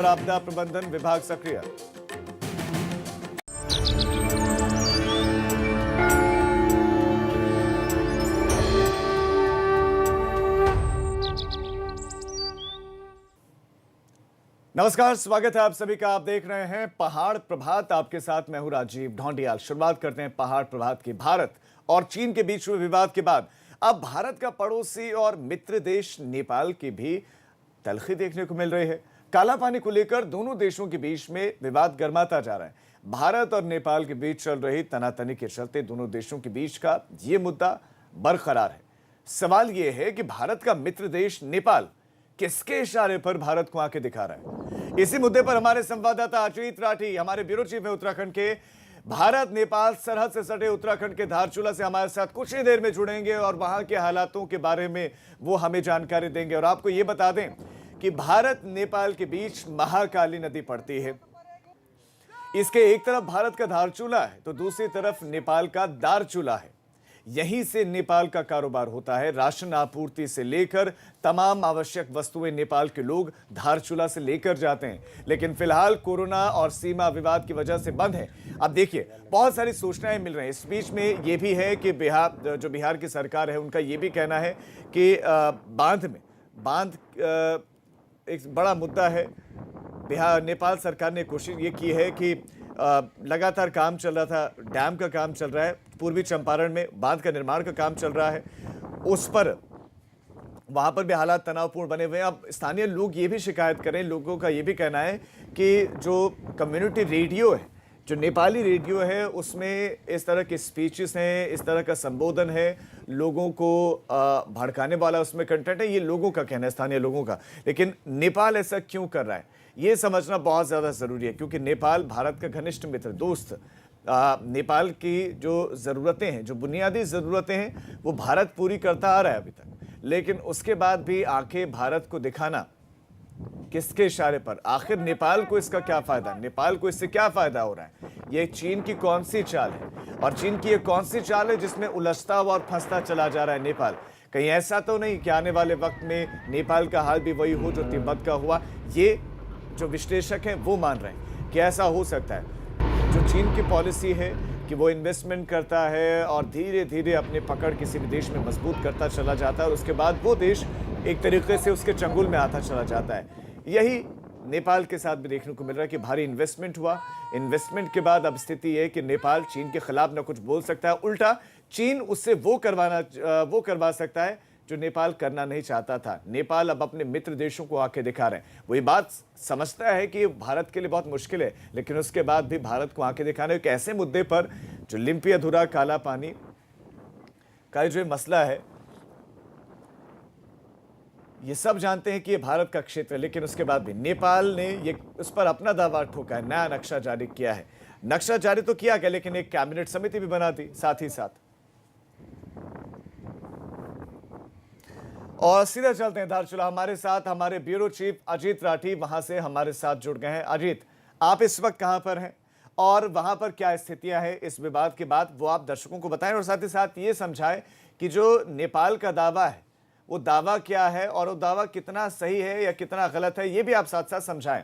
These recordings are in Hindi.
आपदा प्रबंधन विभाग सक्रिय। नमस्कार, स्वागत है आप सभी का। आप देख रहे हैं पहाड़ प्रभात। आपके साथ मैं हूं राजीव ढोंडियाल। शुरुआत करते हैं पहाड़ प्रभात की। भारत और चीन के बीच हुए विवाद के बाद अब भारत का पड़ोसी और मित्र देश नेपाल की भी तलखी देखने को मिल रही है। काला पानी को लेकर दोनों देशों के बीच में विवाद गर्माता जा रहा है। भारत और नेपाल के बीच चल रही तनातनी के चलते दोनों देशों के बीच का ये मुद्दा बरकरार है। सवाल यह है कि भारत का मित्र देश नेपाल किसके इशारे पर भारत को आंखें दिखा रहा है। इसी मुद्दे पर हमारे संवाददाता अजीत राठी, हमारे ब्यूरो चीफ है उत्तराखंड के, भारत नेपाल सरहद से सटे उत्तराखंड के धारचूला से हमारे साथ कुछ ही देर में जुड़ेंगे और वहां के हालातों के बारे में वो हमें जानकारी देंगे। और आपको ये बता दें कि भारत नेपाल के बीच महाकाली नदी पड़ती है। इसके एक तरफ भारत का धारचूला है तो दूसरी तरफ नेपाल का दारचूला है। यहीं से नेपाल का कारोबार होता है। राशन आपूर्ति से लेकर तमाम आवश्यक वस्तुएं नेपाल के लोग धारचूला से लेकर जाते हैं। लेकिन फिलहाल कोरोना और सीमा विवाद की वजह से बंद है। अब देखिए, बहुत सारी सूचनाएं मिल रही हैं। इस बीच में ये भी है कि बिहार की सरकार है, उनका ये भी कहना है कि बांध एक बड़ा मुद्दा है। नेपाल सरकार ने कोशिश ये की है कि लगातार काम चल रहा था, डैम का काम चल रहा है, पूर्वी चंपारण में बांध का निर्माण का काम चल रहा है, उस पर वहां पर भी हालात तनावपूर्ण बने हुए हैं। अब स्थानीय लोग ये भी शिकायत करें, लोगों का ये भी कहना है कि जो कम्युनिटी रेडियो है, जो नेपाली रेडियो है, उसमें इस तरह के स्पीचेस हैं, इस तरह का संबोधन है, लोगों को भड़काने वाला उसमें कंटेंट है। ये लोगों का कहना है, स्थानीय लोगों का। लेकिन नेपाल ऐसा क्यों कर रहा है ये समझना बहुत ज़्यादा ज़रूरी है, क्योंकि नेपाल भारत का घनिष्ठ मित्र दोस्त। नेपाल की जो ज़रूरतें हैं, जो बुनियादी ज़रूरतें हैं, वो भारत पूरी करता आ रहा है अभी तक। लेकिन उसके बाद भी आंखें भारत को दिखाना किसके इशारे पर? आखिर नेपाल को इसका क्या फ़ायदा? नेपाल को इससे क्या फ़ायदा हो रहा है? ये चीन की कौन सी चाल है? और चीन की ये कौन सी चाल है जिसमें उलझता हुआ और फंसता चला जा रहा है नेपाल? कहीं ऐसा तो नहीं कि आने वाले वक्त में नेपाल का हाल भी वही हो जो तिब्बत का हुआ? ये जो विश्लेषक हैं वो मान रहे हैं कि ऐसा हो सकता है। जो चीन की पॉलिसी है कि वो इन्वेस्टमेंट करता है और धीरे धीरे अपनी पकड़ किसी भी देश में मजबूत करता चला जाता है और उसके बाद वो देश एक तरीके से उसके चंगुल में आता चला जाता है। यही नेपाल के साथ भी देखने को मिल रहा है कि भारी इन्वेस्टमेंट हुआ। इन्वेस्टमेंट के बाद अब स्थिति है कि नेपाल चीन के खिलाफ न कुछ बोल सकता है, उल्टा चीन उससे वो करवा सकता है जो नेपाल करना नहीं चाहता था। नेपाल अब अपने मित्र देशों को आके दिखा रहे हैं। वही बात समझता है कि भारत के लिए बहुत मुश्किल है, लेकिन उसके बाद भी भारत को आके दिखाना एक ऐसे मुद्दे पर जो लिम्पी अधूरा काला पानी का जो मसला है, ये सब जानते हैं कि ये भारत का क्षेत्र है, लेकिन उसके बाद भी नेपाल ने ये उस पर अपना दावा ठोका है, नया नक्शा जारी किया है। नक्शा जारी तो किया गया, लेकिन एक कैबिनेट समिति भी बना दी साथ ही साथ। और सीधा चलते हैं धारचूला। हमारे साथ हमारे ब्यूरो चीफ अजीत राठी वहां से हमारे साथ जुड़ गए हैं। अजीत, आप इस वक्त कहां पर हैं और वहां पर क्या स्थितियां हैं इस विवाद के बाद, वो आप दर्शकों को बताएं और साथ ही साथ ये समझाएं कि जो नेपाल का दावा है वो दावा क्या है और वो दावा कितना सही है या कितना गलत है, ये भी आप साथ साथ समझाएं।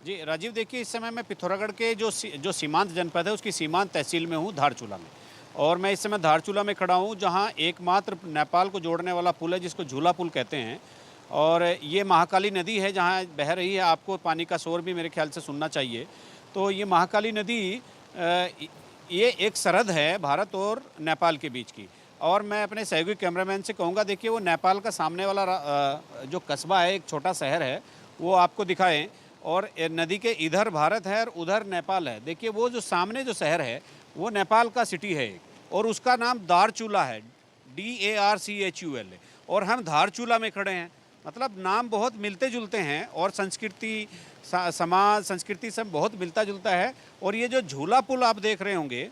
जी राजीव, देखिए, इस समय मैं पिथौरागढ़ के जो सीमांत जनपद है उसकी सीमांत तहसील में हूँ, धारचूला में। और मैं इस समय धारचूला में खड़ा हूँ, जहाँ एकमात्र नेपाल को जोड़ने वाला पुल है जिसको झूला पुल कहते हैं। और ये महाकाली नदी है जहाँ बह रही है। आपको पानी का शोर भी मेरे ख्याल से सुनना चाहिए। तो ये महाकाली नदी ये एक सरहद है भारत और नेपाल के बीच की। और मैं अपने सहयोगी कैमरामैन से कहूँगा, देखिए, वो नेपाल का सामने वाला जो कस्बा है, एक छोटा शहर है, वो आपको दिखाएं। और नदी के इधर भारत है और उधर नेपाल है। देखिए, वो जो सामने जो शहर है वो नेपाल का सिटी है और उसका नाम दारचूला है, DARCHUL। और हम धारचूला में खड़े हैं, मतलब नाम बहुत मिलते जुलते हैं और संस्कृति, समाज, संस्कृति सब बहुत मिलता जुलता है। और ये जो झूला पुल आप देख रहे होंगे,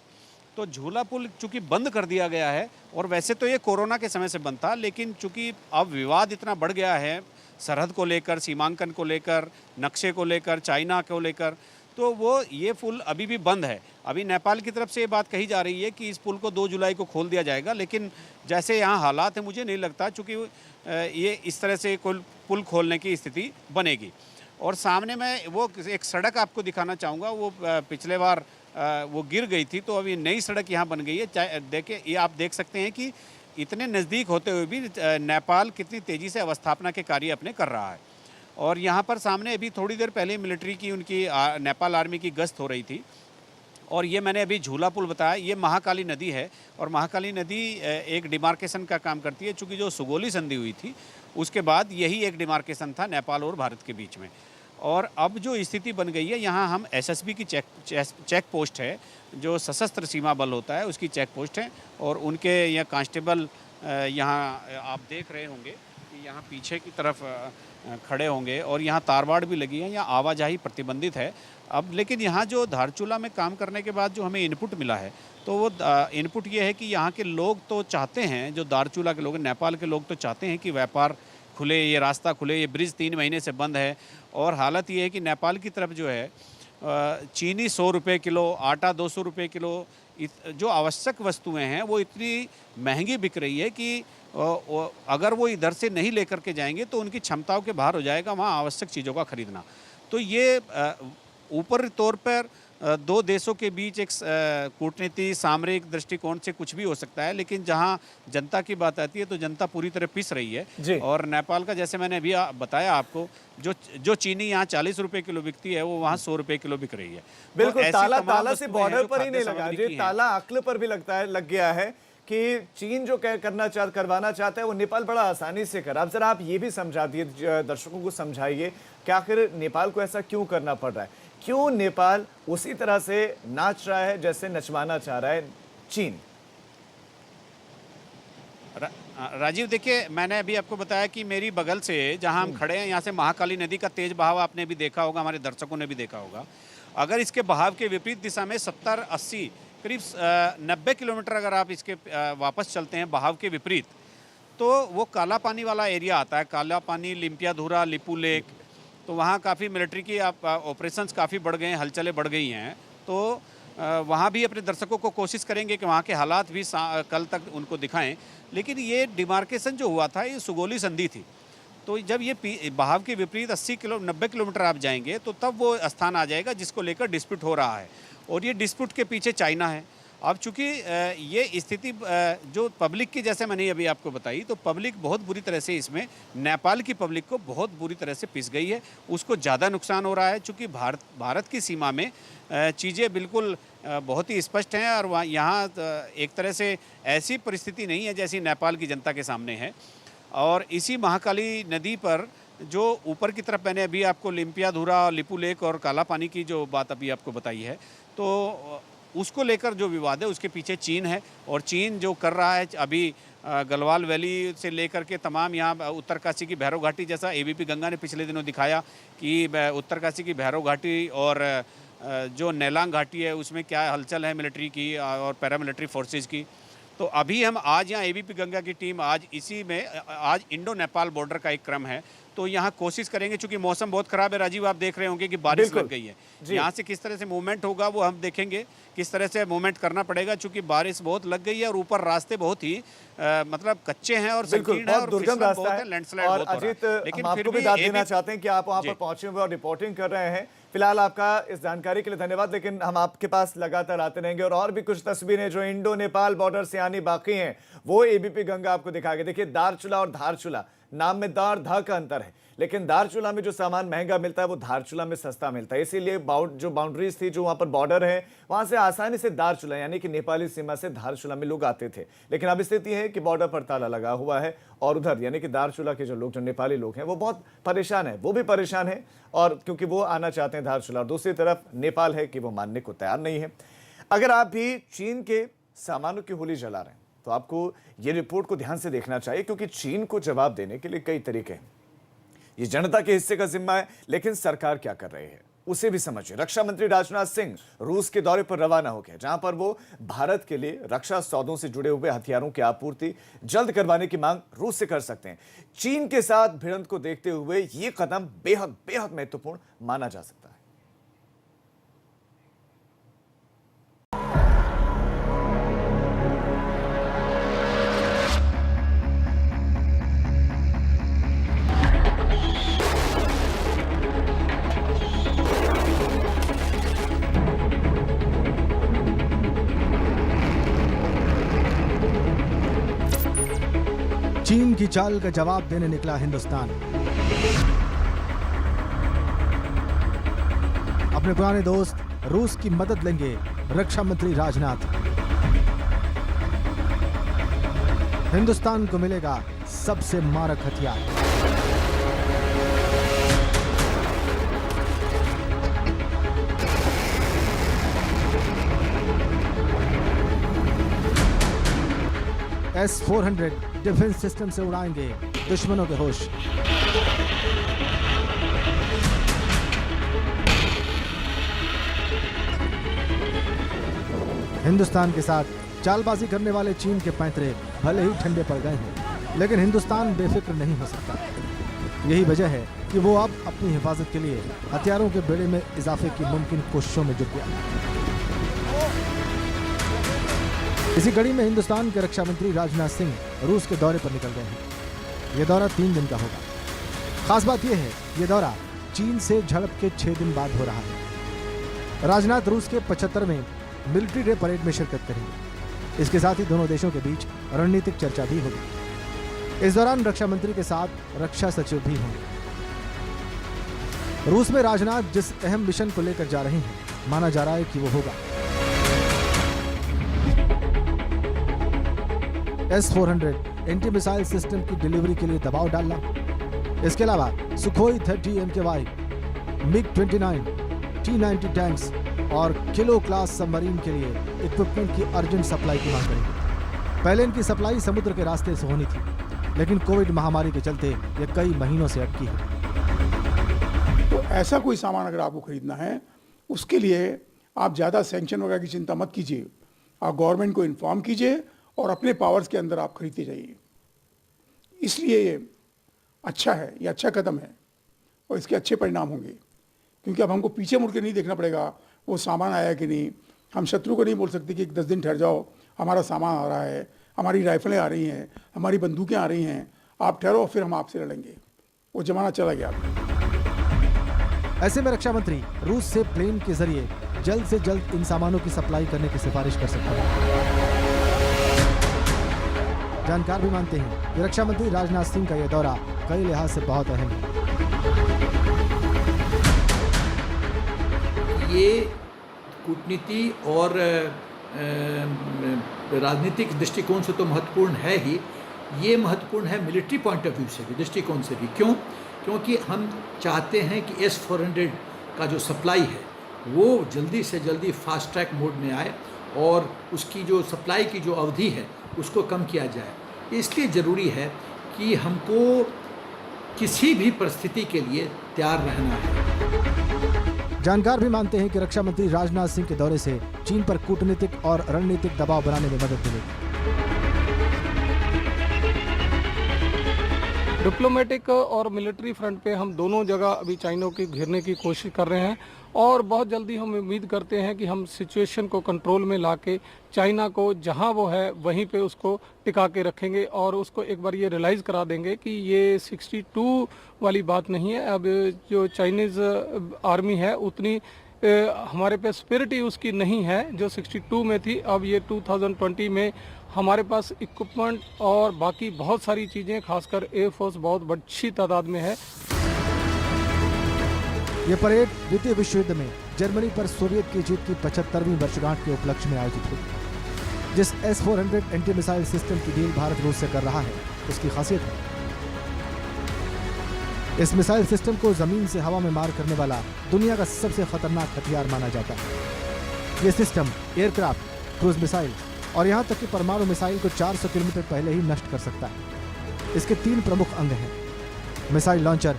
तो झूला पुल चूँकि बंद कर दिया गया है, और वैसे तो ये कोरोना के समय से बंद था, लेकिन चूँकि अब विवाद इतना बढ़ गया है सरहद को लेकर, सीमांकन को लेकर, नक्शे को लेकर, चाइना को लेकर, तो वो ये पुल अभी भी बंद है। अभी नेपाल की तरफ से ये बात कही जा रही है कि इस पुल को 2 जुलाई को खोल दिया जाएगा, लेकिन जैसे यहाँ हालात हैं मुझे नहीं लगता, चूँकि ये इस तरह से कोई पुल खोलने की स्थिति बनेगी। और सामने मैं वो एक सड़क आपको दिखाना चाहूँगा, वो पिछले बार वो गिर गई थी, तो अभी नई सड़क यहाँ बन गई है। चाहे देखिए, ये आप देख सकते हैं कि इतने नज़दीक होते हुए भी नेपाल कितनी तेज़ी से अवस्थापना के कार्य अपने कर रहा है। और यहाँ पर सामने अभी थोड़ी देर पहले मिलिट्री की उनकी नेपाल आर्मी की गश्त हो रही थी, और ये मैंने अभी झूला पुल बताया, ये महाकाली नदी है। और महाकाली नदी एक डिमार्केशन का काम करती है, चूँकि जो सुगोली संधि हुई थी उसके बाद यही एक डिमार्केशन था नेपाल और भारत के बीच में। और अब जो स्थिति बन गई है, यहाँ हम एसएसबी की चेक पोस्ट है, जो सशस्त्र सीमा बल होता है उसकी चेक पोस्ट है, और उनके यहाँ कांस्टेबल यहाँ आप देख रहे होंगे कि यहाँ पीछे की तरफ खड़े होंगे, और यहाँ तारबाड़ भी लगी है, यहाँ आवाजाही प्रतिबंधित है। अब लेकिन यहाँ जो धारचूला में काम करने के बाद जो हमें इनपुट मिला है, तो वो इनपुट ये है कि यहाँ के लोग तो चाहते हैं, जो धारचूला के लोग हैं, नेपाल के लोग तो चाहते हैं कि व्यापार खुले, ये रास्ता खुले। ये ब्रिज 3 महीने से बंद है, और हालत ये है कि नेपाल की तरफ जो है चीनी 100 रुपये किलो, आटा 200 रुपये किलो, जो आवश्यक वस्तुएं हैं वो इतनी महंगी बिक रही है कि अगर वो इधर से नहीं लेकर के जाएंगे तो उनकी क्षमताओं के बाहर हो जाएगा वहाँ आवश्यक चीज़ों का खरीदना। तो ये ऊपर तौर पर दो देशों के बीच एक कूटनीति सामरिक दृष्टिकोण से कुछ भी हो सकता है, लेकिन जहां जनता की बात आती है तो जनता पूरी तरह पिस रही है। और नेपाल का, जैसे मैंने अभी बताया आपको, जो चीनी यहाँ 40 रुपए किलो बिकती है वो वहाँ 100 रुपए किलो बिक रही है। बिल्कुल, तो ताला से बॉर्डर पर ही नहीं लगा जी, ताला अक्ल पर भी लगता है, लग गया है कि चीन जो करवाना चाहता है वो नेपाल बड़ा आसानी से कर। अब जरा आप ये भी समझा दिए, दर्शकों को समझाइए कि आखिर नेपाल को ऐसा क्यों करना पड़ रहा है, क्यों नेपाल उसी तरह से नाच रहा है जैसे नचवाना चाह रहा है चीन। राजीव, देखिए, मैंने अभी आपको बताया कि मेरी बगल से जहां हम खड़े हैं, यहाँ से महाकाली नदी का तेज बहाव आपने भी देखा होगा, हमारे दर्शकों ने भी देखा होगा। अगर इसके बहाव के विपरीत दिशा में 70-80 करीब 90 किलोमीटर अगर आप इसके वापस चलते हैं बहाव के विपरीत, तो वो काला पानी वाला एरिया आता है, काला पानी, लिम्पियाधुरा, लिपू लेक। तो वहाँ काफ़ी मिलिट्री की ऑपरेशंस काफ़ी बढ़ गए हैं, हलचलें बढ़ गई हैं। तो वहाँ भी अपने दर्शकों को कोशिश करेंगे कि वहाँ के हालात भी कल तक उनको दिखाएं। लेकिन ये डिमार्केशन जो हुआ था ये सुगोली संधि थी, तो जब ये बहाव के विपरीत 90 किलोमीटर आप जाएंगे तो तब वो स्थान आ जाएगा जिसको लेकर डिस्प्यूट हो रहा है, और ये डिस्प्यूट के पीछे चाइना है। अब चूंकि ये स्थिति जो पब्लिक की, जैसे मैंने अभी आपको बताई, तो पब्लिक बहुत बुरी तरह से इसमें, नेपाल की पब्लिक को बहुत बुरी तरह से पिस गई है, उसको ज़्यादा नुकसान हो रहा है। चूँकि भारत की सीमा में चीज़ें बिल्कुल बहुत ही स्पष्ट हैं, और वहाँ यहाँ एक तरह से ऐसी परिस्थिति नहीं है जैसी नेपाल की जनता के सामने है। और इसी महाकाली नदी पर जो ऊपर की तरफ मैंने अभी आपको लिम्पियाधुरा, लिपू लेक और काला पानी की जो बात अभी आपको बताई है, तो उसको लेकर जो विवाद है उसके पीछे चीन है। और चीन जो कर रहा है अभी गलवान वैली से लेकर के तमाम यहाँ उत्तरकाशी की भैरव घाटी, जैसा एबीपी गंगा ने पिछले दिनों दिखाया कि उत्तरकाशी की भैरव घाटी और जो नेलांग घाटी है उसमें क्या हलचल है मिलिट्री की और पैरामिलिट्री फोर्सेज की। तो अभी हम आज यहाँ एबीपी गंगा की टीम आज इसी में, आज इंडो नेपाल बॉर्डर का एक क्रम है, तो यहाँ कोशिश करेंगे, चूंकि मौसम बहुत खराब है राजीव, आप देख रहे होंगे कि बारिश लग गई है, यहाँ से किस तरह से मूवमेंट होगा वो हम देखेंगे, किस तरह से मूवमेंट करना पड़ेगा, चूंकि बारिश बहुत लग गई है और ऊपर रास्ते बहुत ही मतलब कच्चे हैं और संकीर्ण है और दुर्गम रास्ता है। लैंडस्लाइड और अजीत, हम आपको भी दाद देना चाहते हैं कि आप वहाँ पर पहुंचे हुए और रिपोर्टिंग कर रहे हैं। फिलहाल आपका इस जानकारी के लिए धन्यवाद, लेकिन हम आपके पास लगातार आते रहेंगे और भी कुछ तस्वीरें जो इंडो नेपाल बॉर्डर से आनी बाकी हैं वो एबीपी गंगा आपको दिखाएगा। देखिए, दारचूला और धारचूला, नाम में दा और धा का अंतर है, लेकिन दारचूला में जो सामान महंगा मिलता है वो धारचूला में सस्ता मिलता है। इसीलिए जो बाउंड्रीज थी, जो वहां पर बॉर्डर है, वहां से आसानी से दारचूला यानी कि नेपाली सीमा से धारचूला में लोग आते थे। लेकिन अब स्थिति है कि बॉर्डर पर ताला लगा हुआ है और उधर यानी कि दारचूला के जो लोग, जो नेपाली लोग हैं, वो बहुत परेशान है, वो भी परेशान है, और क्योंकि वो आना चाहते हैं धारचूला, और दूसरी तरफ नेपाल है कि वो मानने को तैयार नहीं है। अगर आप भी चीन के सामानों की होली जला रहे हैं तो आपको ये रिपोर्ट को ध्यान से देखना चाहिए, क्योंकि चीन को जवाब देने के लिए कई तरीके हैं। ये जनता के हिस्से का जिम्मा है, लेकिन सरकार क्या कर रही है उसे भी समझिए। रक्षा मंत्री राजनाथ सिंह रूस के दौरे पर रवाना हो गए, जहां पर वो भारत के लिए रक्षा सौदों से जुड़े हुए हथियारों की आपूर्ति जल्द करवाने की मांग रूस से कर सकते हैं। चीन के साथ भिड़ंत को देखते हुए ये कदम बेहद बेहद महत्वपूर्ण माना जा सकता है। चाल का जवाब देने निकला हिंदुस्तान। अपने पुराने दोस्त रूस की मदद लेंगे रक्षा मंत्री राजनाथ। हिंदुस्तान को मिलेगा सबसे मारक हथियार। S-400 डिफेंस सिस्टम से उड़ाएंगे दुश्मनों के होश। हिंदुस्तान के साथ चालबाजी करने वाले चीन के पैंतरे भले ही ठंडे पड़ गए हैं, लेकिन हिंदुस्तान बेफिक्र नहीं हो सकता। यही वजह है कि वो अब अपनी हिफाजत के लिए हथियारों के बेड़े में इजाफे की मुमकिन कोशिशों में जुट गया। इसी कड़ी में हिंदुस्तान के रक्षा मंत्री राजनाथ सिंह रूस के दौरे पर निकल गए हैं। यह दौरा 3 दिन का होगा। खास बात यह है, यह दौरा चीन से झड़प के 6 दिन बाद हो रहा है। राजनाथ रूस के 75वें मिलिट्री डे परेड में शिरकत करेंगे। इसके साथ ही दोनों देशों के बीच रणनीतिक चर्चा भी होगी। इस दौरान रक्षा मंत्री के साथ रक्षा सचिव भी होंगे। रूस में राजनाथ जिस अहम मिशन को लेकर जा रहे हैं, माना जा रहा है कि वो होगा S-400 एंटी मिसाइल सिस्टम की डिलीवरी के लिए दबाव डालना। इसके अलावा Sukhoi 30 MKY, MiG-29, T-90 tanks और किलो क्लास सबमरीन के लिए इक्विपमेंट की अर्जेंट सप्लाई की मांग करेंगे। पहले इनकी सप्लाई समुद्र के रास्ते से होनी थी, लेकिन कोविड महामारी के चलते ये कई महीनों से अटकी है। तो ऐसा कोई सामान अगर आपको खरीदना है, उसके लिए आप ज़्यादा सैंक्शन वगैरह की चिंता मत कीजिए। आप गवर्नमेंट को इन्फॉर्म कीजिए और अपने पावर्स के अंदर आप खरीदते जाइए। इसलिए ये अच्छा है, ये अच्छा कदम है और इसके अच्छे परिणाम होंगे, क्योंकि अब हमको पीछे मुड़ के नहीं देखना पड़ेगा वो सामान आया कि नहीं। हम शत्रु को नहीं बोल सकते कि 10 दिन ठहर जाओ, हमारा सामान आ रहा है, हमारी राइफलें आ रही हैं, हमारी बंदूकें आ रही हैं, आप ठहरो फिर हम आपसे लड़ेंगे। वो जमाना चला गया। ऐसे में रक्षा मंत्री रूस से प्लेन के जरिए जल्द से जल्द इन सामानों की सप्लाई करने की सिफारिश कर सकते हैं। जानकार भी मानते हैं कि रक्षा मंत्री राजनाथ सिंह का यह दौरा कई लिहाज से बहुत अहम है। ये कूटनीति और राजनीतिक दृष्टिकोण से तो महत्वपूर्ण है ही, ये महत्वपूर्ण है मिलिट्री पॉइंट ऑफ व्यू से भी, दृष्टिकोण से भी। क्यों? क्योंकि हम चाहते हैं कि S-400 का जो सप्लाई है वो जल्दी से जल्दी फास्ट ट्रैक मोड में आए और उसकी जो सप्लाई की जो अवधि है उसको कम किया जाए। इसलिए ज़रूरी है कि हमको किसी भी परिस्थिति के लिए तैयार रहना है। जानकार भी मानते हैं कि रक्षा मंत्री राजनाथ सिंह के दौरे से चीन पर कूटनीतिक और रणनीतिक दबाव बनाने में मदद मिलेगी। डिप्लोमेटिक और मिलिट्री फ्रंट पे हम दोनों जगह अभी चाइना की घेरने की कोशिश कर रहे हैं और बहुत जल्दी हम उम्मीद करते हैं कि हम सिचुएशन को कंट्रोल में लाके चाइना को जहां वो है वहीं पे उसको टिका के रखेंगे और उसको एक बार ये रियलाइज़ करा देंगे कि ये 62 वाली बात नहीं है। अब जो चाइनीज़ आर्मी है उतनी हमारे पे स्पिरिट ही उसकी नहीं है जो 62 में थी। अब ये 2020 में हमारे पास इक्विपमेंट और बाकी बहुत सारी चीज़ें, खासकर एयरफोर्स बहुत अच्छी तादाद में है। ये परेड द्वितीय विश्व युद्ध में जर्मनी पर सोवियत की जीत की 75वीं वर्षगांठ के उपलक्ष्य में आयोजित हुई। जिस S-400 एंटी मिसाइल सिस्टम की डील भारत रूस से कर रहा है, उसकी खासियत है इस मिसाइल सिस्टम को जमीन से हवा में मार करने वाला दुनिया का सबसे खतरनाक हथियार माना जाता है। ये सिस्टम एयरक्राफ्ट, क्रूज मिसाइल और यहाँ तक कि परमाणु मिसाइल को 400 किलोमीटर पहले ही नष्ट कर सकता है। इसके 3 प्रमुख अंग हैं: मिसाइल लॉन्चर,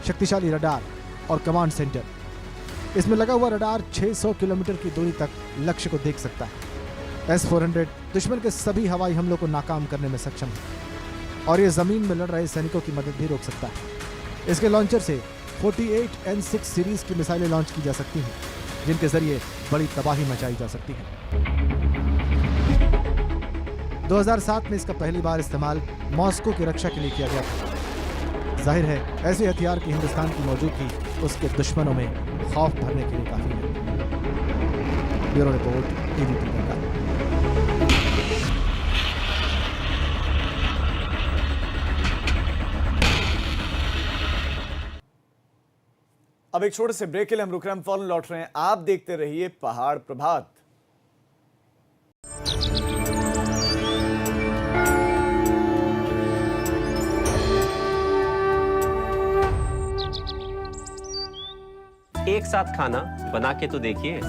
शक्तिशाली रडार और कमांड सेंटर। इसमें लगा हुआ रडार 600 किलोमीटर की दूरी तक लक्ष्य को देख सकता है। S-400 दुश्मन के सभी हवाई हमलों को नाकाम करने में सक्षम है और ये जमीन में लड़ रहे सैनिकों की मदद भी रोक सकता है। इसके लॉन्चर से 48 N6 सीरीज की मिसाइलें लॉन्च की जा सकती हैं, जिनके जरिए बड़ी तबाही मचाई जा सकती है। 2007 में इसका पहली बार इस्तेमाल मॉस्को की रक्षा के लिए किया गया था। जाहिर है ऐसे हथियार की हिंदुस्तान की मौजूदगी उसके दुश्मनों में खौफ भरने के लिए काफी है। Bureau report, ABP Bengal. अब एक छोटे से ब्रेक के लिए हम रुक रहे हैं, हम फौरन लौट रहे हैं। आप देखते रहिए पहाड़ प्रभात। एक साथ खाना बना के तो देखिए।